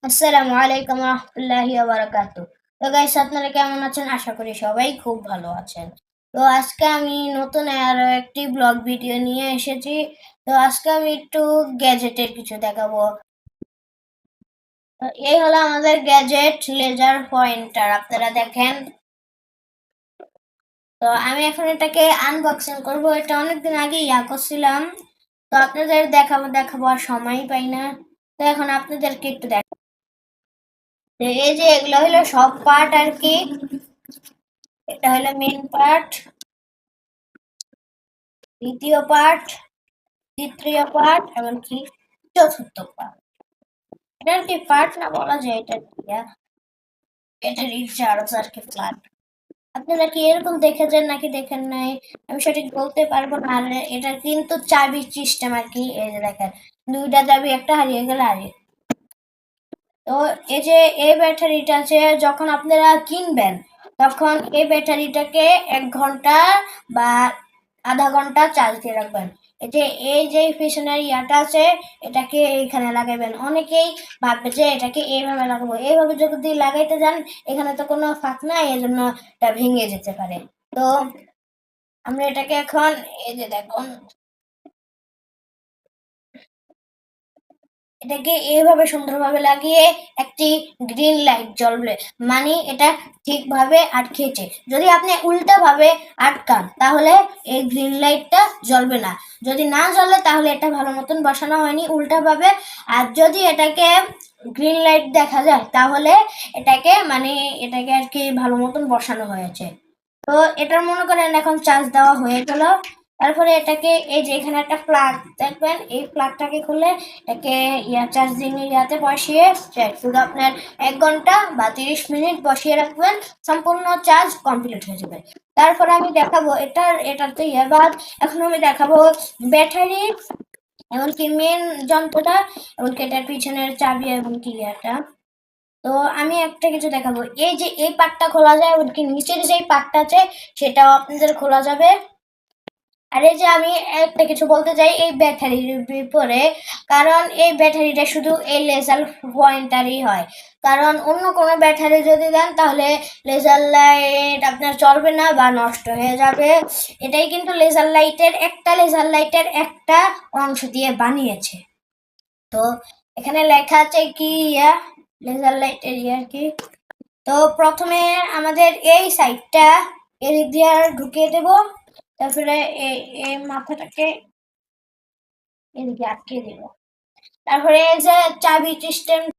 আসসালামু আলাইকুম রহমতুল্লাহি ওয়া বারাকাতুহু। তো গাইস, আপনারা কেমন আছেন? আশা করি সবাই খুব ভালো আছেন। তো আজকে আমি নতুন আরো একটি ব্লগ ভিডিও নিয়ে এসেছি। তো আজকে আমি একটু গ্যাজেটের কিছু দেখাবো। তো এই হলো আমাদের গ্যাজেট লেজার পয়েন্টার, আপনারা দেখেন। তো আমি এখন এটাকে আনবক্সিং করব। এটা অনেকদিন আগে করছিলাম। তো আপনাদের দেখাবো দেখাবো আর সময়ই পাই না। তো এখন আপনাদেরকে একটু দেখাবো। এই যে এগুলো হলো সব পার্ট আর কি। এটা হলো মেন পার্ট, দ্বিতীয় পার্ট, তৃতীয় পার্ট, এমনকি চতুর্থ পার্ট। এটা আর কি পার্ট না বলা যায়, এটা এটা রিচার্জ আর কি ফ্ল্যাট। আপনারা কি এরকম দেখেছেন নাকি দেখেন নাই আমি সঠিক বলতে পারবো না। আর এটা কিন্তু চাবি সিস্টেম আর কি। এই যে দেখেন, দুইটা চাবি, একটা হারিয়ে গেলে হারিয়ে। তো এই যে এই ব্যাটারিটা আছে, যখন আপনারা কিনবেন তখন এই ব্যাটারিটাকে 1 ঘন্টা বা আধা ঘন্টা চার্জ দিয়ে রাখবেন। এই যে পিছনের ইয়াটা আছে, এটাকে এইখানে লাগাবেন। অনেকেই ভাববে যে এটাকে এইভাবে লাগাবো, এইভাবে যদি লাগাইতে যান এখানে তো কোনো ফাঁক নাই, এজন্য এটা ভেঙে যেতে পারে। তো আমরা এটাকে এখন, এই যে দেখুন, এটাকে এইভাবে সুন্দরভাবে লাগিয়ে একটি গ্রিন লাইট জ্বলবে, মানে এটা ঠিকভাবে আটকেছে। যদি আপনি উল্টা ভাবে আটকান তাহলে এই গ্রিন লাইটটা জ্বলবে না। যদি না জ্বলে তাহলে এটা ভালো মতন বসানো হয়নি উল্টা ভাবে। আর যদি এটাকে গ্রিন লাইট দেখা যায় তাহলে এটাকে আর কি ভালো মতন বসানো হয়েছে। তো এটার মনে করেন এখন চার্জ দেওয়া হয়ে গেল। তারপরে এটাকে, এই যে এখানে একটা প্লাগ দেখবেন, এই প্লাগটাকে খুলে এটাকে চার্জিং ইয়াতে বসিয়ে শুধু আপনার 1 ঘন্টা বা 30 মিনিট বসিয়ে রাখবেন, সম্পূর্ণ চার্জ কমপ্লিট হয়ে যাবে। তারপরে আমি দেখাবো এটার তো বাদ। এখন আমি দেখাবো ব্যাটারি, এমনকি মেন যন্ত্রটা, এমনকি এটার পিছনের চাবি, এমনকি তো আমি একটা কিছু দেখাবো। এই যে এই পার্টটা খোলা যায়, এমনকি নিচের যে পার্টটা আছে সেটাও আপনাদের খোলা যাবে। আর এই যে আমি একটা কিছু বলতে চাই এই ব্যাটারির বিপরে, কারণ এই ব্যাটারিটা শুধু এই লেজার পয়েন্টারই হয়। কারণ অন্য কোনো ব্যাটারি যদি দেন তাহলে লেজার লাইট আপনার চলবে না বা নষ্ট হয়ে যাবে। এটাই কিন্তু লেজার লাইটের একটা অংশ দিয়ে বানিয়েছে। তো এখানে লেখা আছে কি লেজার লাইটের কি। তো প্রথমে আমাদের এই সাইডটা এদিক দিয়ে ঢুকিয়ে দেব। তারপরে এই মাথাটাকে এদিকে আটকে দেব। তারপরে এই যে চাবি সিস্টেম